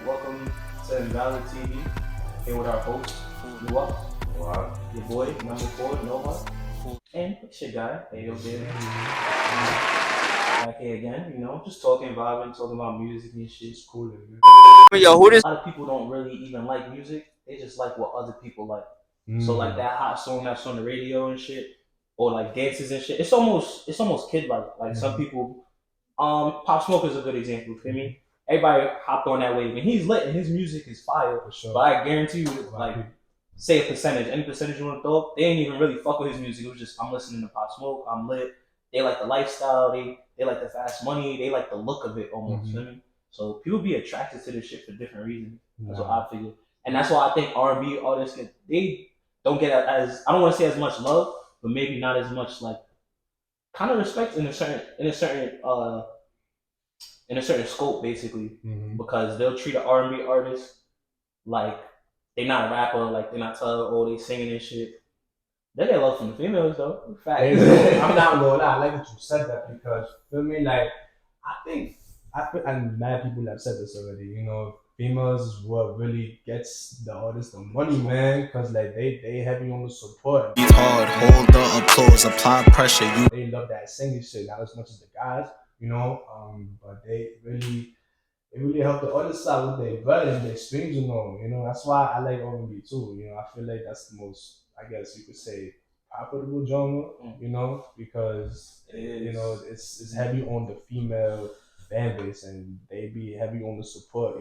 Welcome to Invalid TV. Here with our host, Lua. Wow. Your boy, number 4, Nova. And it's your guy, Ayo Baby. Back here again, just talking, vibing, talking about music and shit. It's cool, man. Yo, who this? A lot of people don't really even like music. They just like what other people like. So like that hot song that's on the radio and shit, or like dances and shit. It's almost kid like some people. Pop Smoke is a good example. You feel me? Everybody hopped on that wave, and he's lit, and his music is fire. For sure. But I guarantee you, like, say a percentage, any percentage you want to throw up, they ain't even really fuck with his music. It was just I'm listening to Pop Smoke, I'm lit. They like the lifestyle, they like the fast money, they like the look of it almost. You know what I mean? So people be attracted to this shit for different reasons. That's what I figure, and that's why I think R&B artists they don't get as I don't want to say as much love, but maybe not as much like kind of respect in a certain scope basically, because they'll treat an R&B artist like they're not a rapper, like they're not telling oh they singing and shit. They get love from the females though. Fact. I'm not gonna lie, I like that you said that because for me, like and mad people have said this already. Females is what really gets the artists the money, man. Because like they heavy on the support. Be hard, hold the applause, apply pressure. They love that singing shit not as much as the guys, but they really help the other side with their bread and their streams, That's why I like R&B too. I feel like that's the most, I guess you could say, profitable genre, because it's heavy on the female fan base and they be heavy on the support,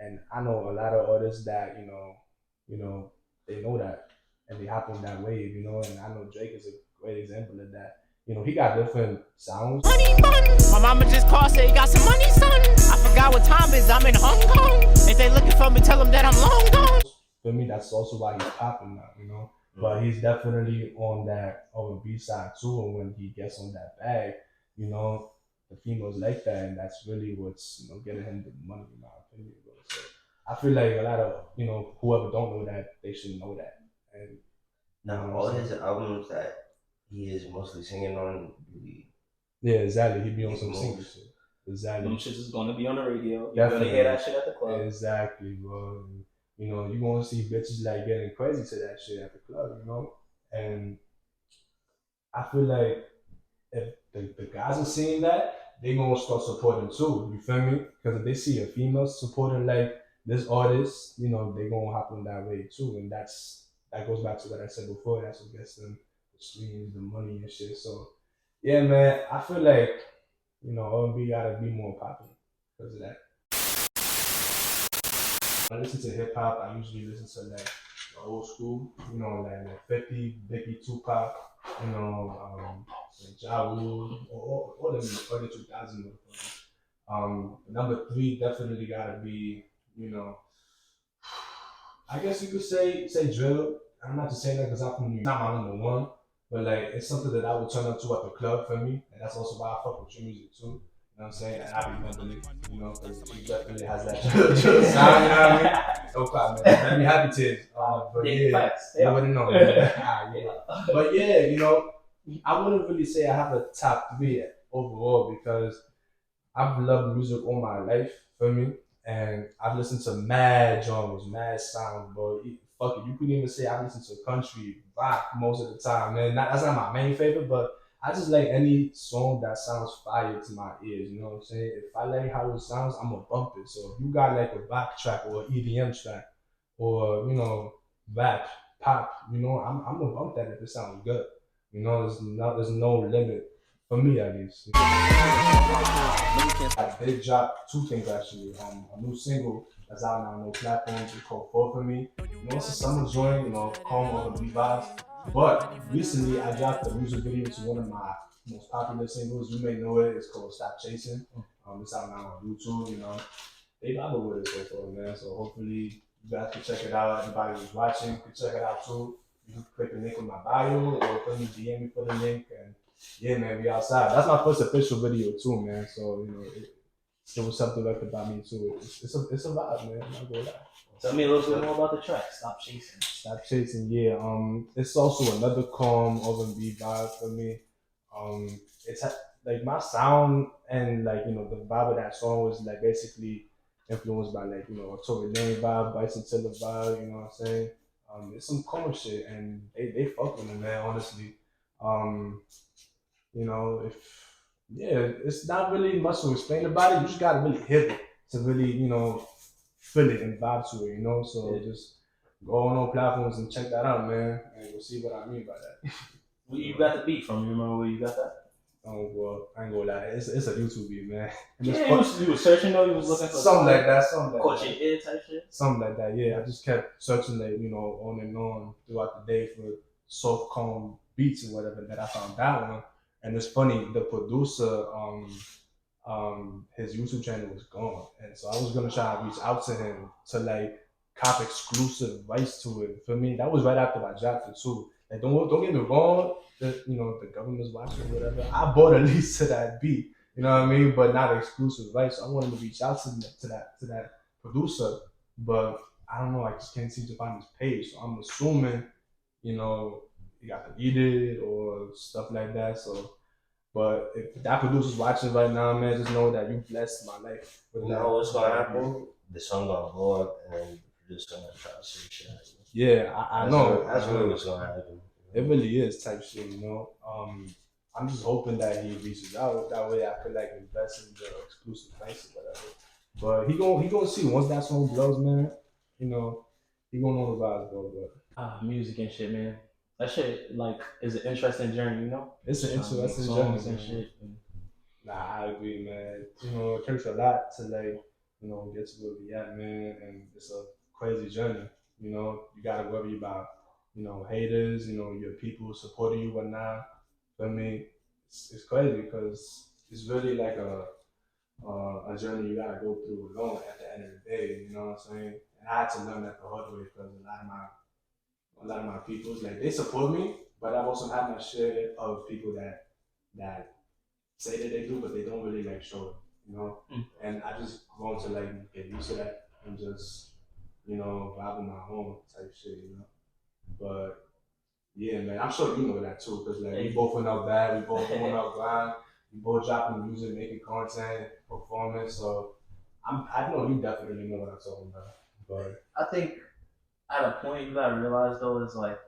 And I know a lot of artists that, they know that and they hop on that wave, and I know Drake is a great example of that. He got different sounds. Money bun. My mama just called, say you got some money, son. I forgot what time it is. I'm in Hong Kong. If they looking for me, tell them that I'm long gone. For me, that's also why he's popping now, But he's definitely on that R&B side too. And when he gets on that bag, the females like that, and that's really what's getting him the money, in my opinion. So I feel like a lot of whoever don't know that, they should know that. And now all his albums that he is mostly singing on. Yeah, exactly. He be on some singing shit. Exactly. Them shit is gonna be on the radio. You're gonna hear that shit at the club. Exactly, bro. You gonna see bitches like getting crazy to that shit at the club, And I feel like if the guys are seeing that, they gonna start supporting too. You feel me? Because if they see a female supporting like this artist, they gonna hop on that way too. And that goes back to what I said before. That's what gets them the streams, the money and shit. So yeah, man, I feel like R&B gotta be more popular because of that. I listen to hip hop. I usually listen to like the old school, like 50, Biggie, Tupac, like Ja Rule, all them early 2000s. Number 3 definitely gotta be, I guess you could say drill. I'm not just saying that because I'm from New York. Not my number 1, but like it's something that I would turn up to at the club for me, and that's also why I fuck with your music too. You know what I'm saying? And I be mentally, because she definitely has that drill sound, you know what I mean? No problem, man. Let me happy tears. But yeah, you already know. Yeah. But yeah, I wouldn't really say I have a top 3 overall because I've loved music all my life, for me, and I've listened to mad genres, mad sounds, bro. Fuck it, you couldn't even say I listen to country, rock most of the time, man. That's not my main favorite, but I just like any song that sounds fire to my ears, you know what I'm saying? If I like how it sounds, I'm gonna bump it. So if you got like a rock track or an EDM track or, rap, pop, I'm gonna bump that if it sounds good. There's no limit, for me at least. I did drop 2 things actually. A new single that's out now on no platforms. It's called Fall For Me. It's a summer joint, calm over the vibes. But recently, I dropped a music video to one of my most popular singles. You may know it. It's called Stop Chasing. It's out now on YouTube. They vibe with it so far, man. So hopefully, you guys can check it out. Everybody who's watching can check it out too. You can click the link in my bio or put me DM me for the link. And yeah, man, we outside. That's my first official video too, man. So it was something directed by me too. It's a vibe, man. I'm not gonna lie. Tell me a little bit more about the track. Stop Chasing. Stop Chasing, yeah. It's also another calm R&B vibe for me. It's like my sound and like the vibe of that song was like basically influenced by like, you know, Tory Lane vibe, Bryson Tiller vibe, you know what I'm saying? It's some cold shit and they fuck with it, man, honestly. Um, you know, if yeah, it's not really much to explain about it. You just gotta really hit it to really, you know, feel it and vibe to it, you know? So just go on all platforms and check that out, man. And you'll see what I mean by that. Where you got the beat from? You remember where you got that? Oh well, I ain't gonna lie, it's a YouTube beat, man. And Yeah, you was searching though. You was looking for something like that, something like caught that. your ear type shit. Something like that, yeah. I just kept searching, like, you know, on and on throughout the day for soft calm beats or whatever. That I found that one, and it's funny. The producer, his YouTube channel was gone, and so I was gonna try to reach out to him to like cop exclusive rights to it. For me, that was right after I dropped it too. Like, don't get me wrong, you know, the government's watching or whatever. I bought a lease to that beat, you know what I mean, but not exclusive rights. So I wanted to reach out to that producer, but I don't know. I just can't seem to find his page. So I'm assuming, you know, he got deleted or stuff like that. So, but if that producer's watching right now, man, just know that you blessed my life. You know what's gonna happen? The song gonna blow up and then the producer gonna try to say shit. Yeah, I know. That's really what's gonna happen. It really is type shit, you know. I'm just hoping that he reaches out. That way I could like invest in the exclusive rights or whatever. But he gonna see once that song blows, man. You know, he gonna know the vibes, bro. But Music and shit, man. That shit like is an interesting journey, you know. it's an interesting journey and shit. Nah, I agree, man. You know, it takes a lot to like, you know, get to where we at, man. And it's a crazy journey. You know, you gotta worry about, you know, haters, you know, your people supporting you or not. For me, it's crazy because it's really like a journey you gotta go through alone at the end of the day. You know what I'm saying? And I had to learn that the hard way because a lot of my peoples like they support me, but I've also had my share of people that say that they do, but they don't really like show it. You know, and I just grown to like get used to that and just, you know, vibe on my own type shit. You know, but yeah, man, I'm sure you know that too, because like we both went out bad, we both going out grind, we both dropping music, making content, performing. So I know you definitely know what I'm talking about. But I think at a point you gotta realize though is like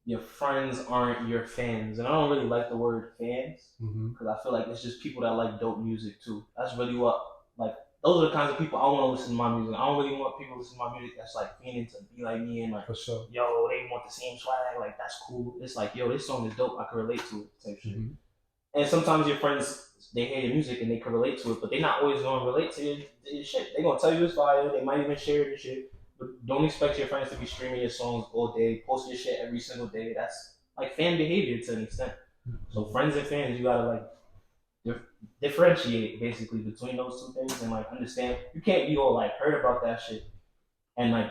your friends aren't your fans, and I don't really like the word fans because I feel like it's just people that like dope music too. That's really what like. Those are the kinds of people I want to listen to my music. I don't really want people to listen to my music that's like feeling to be like me and like, for sure, yo, they want the same swag. Like that's cool. It's like, yo, this song is dope. I can relate to it. Type shit. And sometimes your friends they hear your music and they can relate to it, but they're not always gonna relate to your shit. They're gonna tell you it's fire. They might even share it and shit. But don't expect your friends to be streaming your songs all day, posting your shit every single day. That's like fan behavior to an extent. So friends and fans, you gotta like differentiate basically between those two things and like understand you can't be all like hurt about that shit and like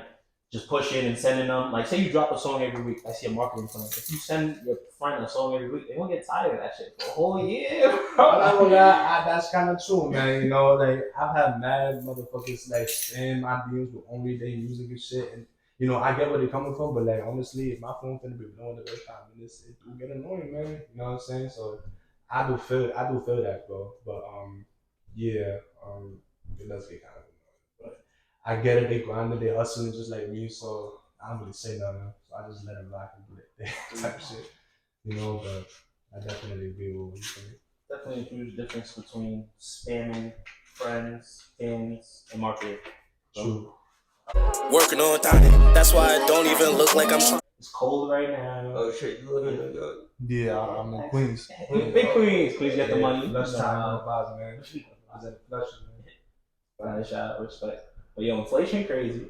just pushing and sending them like say you drop a song every week. I see a marketing plan. If you send your friend a song every week, they won't get tired of that shit for a whole year. That's kind of true, man. You know, like I've had mad motherfuckers like in my DMs with only day music and shit, and you know I get where they're coming from, but like honestly, if my phone finna be blowing every 5 minutes, it do get annoying, man. You know what I'm saying? So I do feel that, bro. But yeah, it does get kind of annoying. But I get it. They grinding, they hustling just like me. So I don't really say nothing. So I just let them rock and do that type shit. You know, but I definitely agree with what you say. Definitely a huge difference between spamming friends, fans, and marketing. True. Working on it. That's why it don't even look like I'm trying. It's cold right now. Oh shit, you live in New York? Yeah, I'm in Queens. Big Queens. Queens get the money. Flush time, vibes, man. I was at Flush, man. Shout out, respect. But yo, inflation crazy,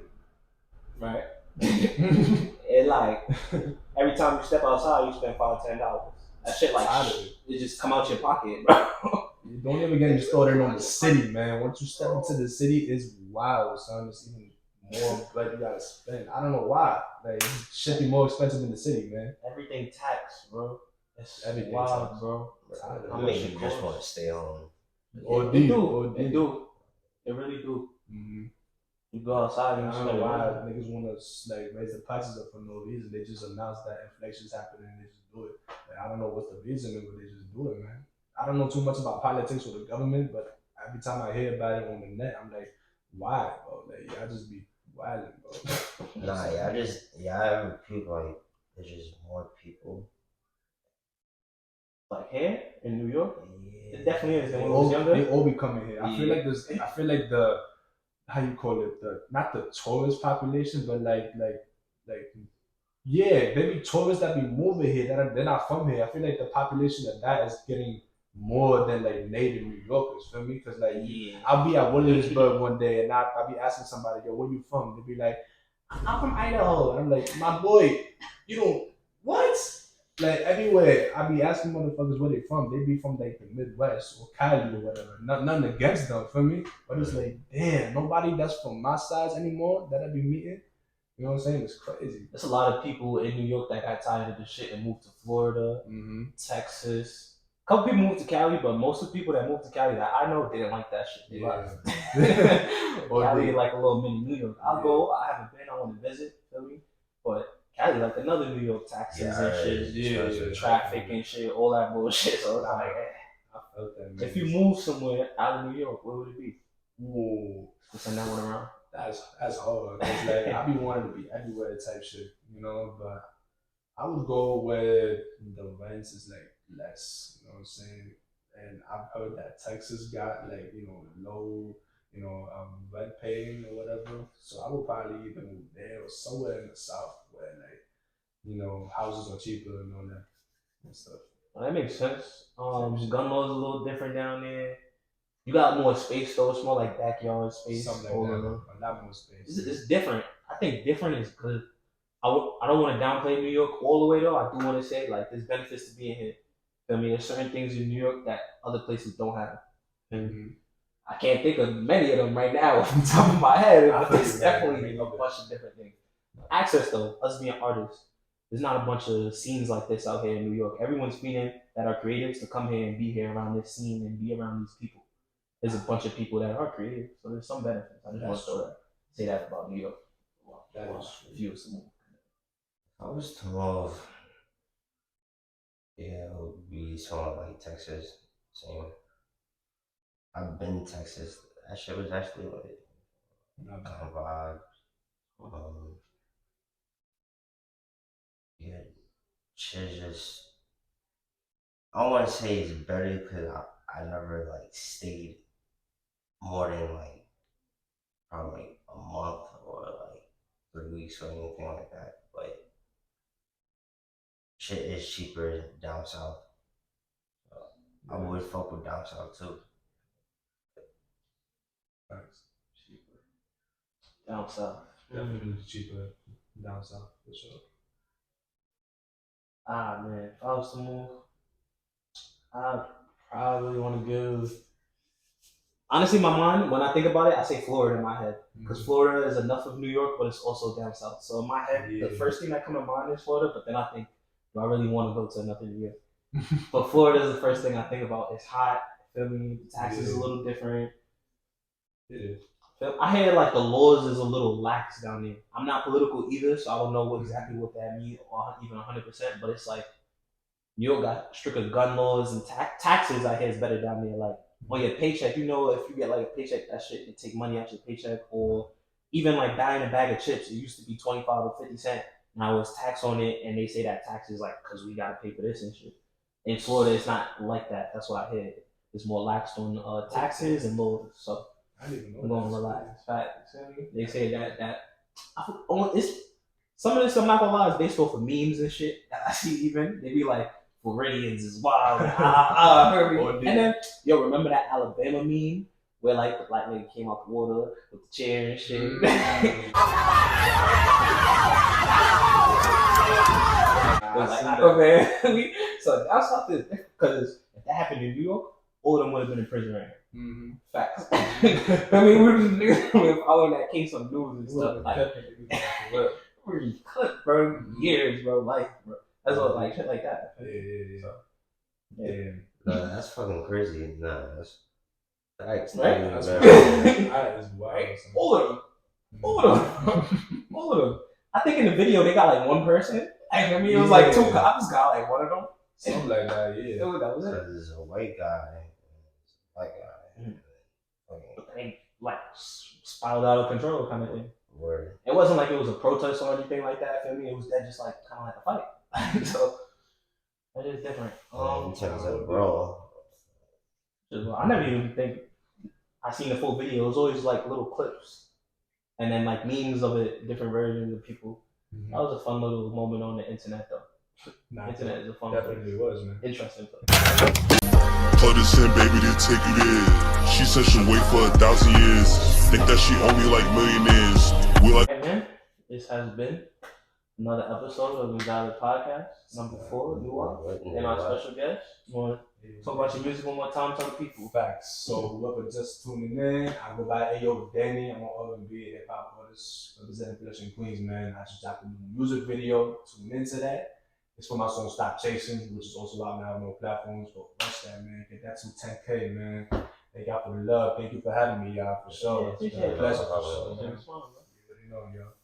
right? It like every time you step outside, you spend $5-10. That shit like it just come out your pocket, bro. You don't even get me started on the city, man. Once you step into the city, it's wild, son. It's even more blood you gotta spend. I don't know why. Like it should be more expensive in the city, man. Everything taxed, bro. It's everything wild, taxed, bro. I mean, you just want to stay home. They do. They really do. Mm-hmm. You go outside and I don't know why niggas want to like raise the prices up for no reason. They just announce that inflation's happening and they just do it. Like, I don't know what's the reason, but they just do it, man. I don't know too much about politics or the government, but every time I hear about it on the net, I'm like, why, bro? Like y'all just be wilding, bro. Nah, y'all have people like there's just more people. Like here in New York, Yeah. it definitely is. They When we was younger, all be coming here. I feel Yeah. like there's. I feel like the how you call it, the not the tourist population, but like yeah, there be tourists that be moving here that they're not from here. I feel like the population of that is getting more than like native New Yorkers. Feel me? Because like yeah. I'll be at Williamsburg one day and I'll be asking somebody, yo, where you from? They'll be like, I'm from Idaho. And I'm like, my boy, you don't what? Like everywhere, I be asking motherfuckers where they from. They be from like the Midwest or Cali or whatever. Nothing against them, feel me? But it's like, damn, nobody that's from my size anymore that I be meeting. You know what I'm saying? It's crazy. There's a lot of people in New York that got tired of the shit and moved to Florida, Texas. A couple people moved to Cali, but most of the people that moved to Cali that I know didn't like that shit. They left. Cali like a little mini New York. I'll go. I haven't been. I want to visit. Feel me? But Cali like another New York, taxes and shit, traffic and shit, all that bullshit. So it's like, I felt that. Man. If you move somewhere out of New York, where would it be? Whoa. Send that one around. That's hard. It's like I be wanting to be everywhere type shit, you know. But I would go where the rents is like less. You know what I'm saying? And I've heard that Texas got like low, rent paying or whatever. So I would probably either move there or somewhere in the south where like houses are cheaper and all that and stuff. Well, that makes sense. Gun law is a little different down there. You got more space though. It's more like backyard space. Something like that. A lot more space. It's different. I think different is good. I don't want to downplay New York all the way though. I do want to say like there's benefits to being here. I mean, there's certain things in New York that other places don't have. And I can't think of many of them right now off the top of my head, but there's definitely a bunch of different things. Access though, us being artists, there's not a bunch of scenes like this out here in New York. Everyone's feeding that are creatives to come here and be here around this scene and be around these people. There's a bunch of people that are creative, so there's some benefits. I just want to say that about New York. If you was to move. I was to move. Yeah, it would be somewhere like Texas. Same. I've been to Texas. That shit was actually like kind of vibe. Yeah, shit just. I don't want to say it's better because I never like stayed more than like probably a month or like 3 weeks or anything like that. But shit is cheaper down south. So I would fuck with down south too. Thanks. Cheaper. Down south. Definitely cheaper down south for sure. Ah man, if I was to move, I probably want to give. Honestly, my mind, when I think about it, I say Florida in my head. Because Florida is enough of New York, but it's also down south. So in my head, the first thing that comes to mind is Florida, but then I think, do I really want to go to another New York? But Florida is the first thing I think about. It's hot, feel me? The taxes is a little different. I hear like the laws is a little lax down there. I'm not political either, so I don't know exactly what that means or even 100%, but it's like New York got stricter gun laws and taxes. I hear is better down there. Like on your paycheck, if you get like a paycheck, that shit, they take money out your paycheck. Or even like buying a bag of chips, it used to be 25 or 50 cents. Now it's tax on it, and they say that tax is like because we gotta pay for this and shit. In Florida, it's not like that. That's what I hear. It's more lax on taxes and laws. So I didn't even know. I'm going to relax. Facts. They say that it's some of this. I'm not gonna lie, is based off of memes and shit that I see. Even they be like, Floridians is wild. And then remember that Alabama meme where like the black lady came out the water with the chair and shit. So that's how this, because if that happened in New York, all of them would have been in prison right here. Facts. I mean, we were following that case on news and stuff. Like, we're cut, bro. Years, bro. Life, bro. That's what, like, shit like that. Yeah. No, that's fucking crazy. Nah, that's facts. Right? That's right. All of them. I think in the video they got like one person. I mean, it was like two cops got like one of them. Something like that, That was it. Because it's a white guy. like spiraled out of control kind of thing. Word. It wasn't like it was a protest or anything like that for me. It was that just like kind of like a fight. So that is different. In terms of bro, I never even think I seen the full video. It was always like little clips, and then like memes of it, different versions of people. Mm-hmm. That was a fun little moment on the internet, though. Internet is a fun definitely place. was, man. Interesting place. Plug this in, baby, to take it in. She said she'll wait for 1,000 years. Think that she owe me like millionaires. We like. Hey man, this has been another episode of Invalid Podcast, number 4, New York, and our special guest. You want to talk about your music one more time? Tell the people. Facts. So whoever just tuning in, I go by Ayo with Danny. I'm on R&B, hip hop artist, representing Flushing Queens, man. I just dropped a new music video. Tune into that. It's for my song Stop Chasing, which is also out now on all platforms. But watch that, man. Get that to 10K, man. Thank y'all for the love. Thank you for having me, y'all, for sure. Appreciate it. Pleasure. Yeah, it's fun, man. You already know, y'all.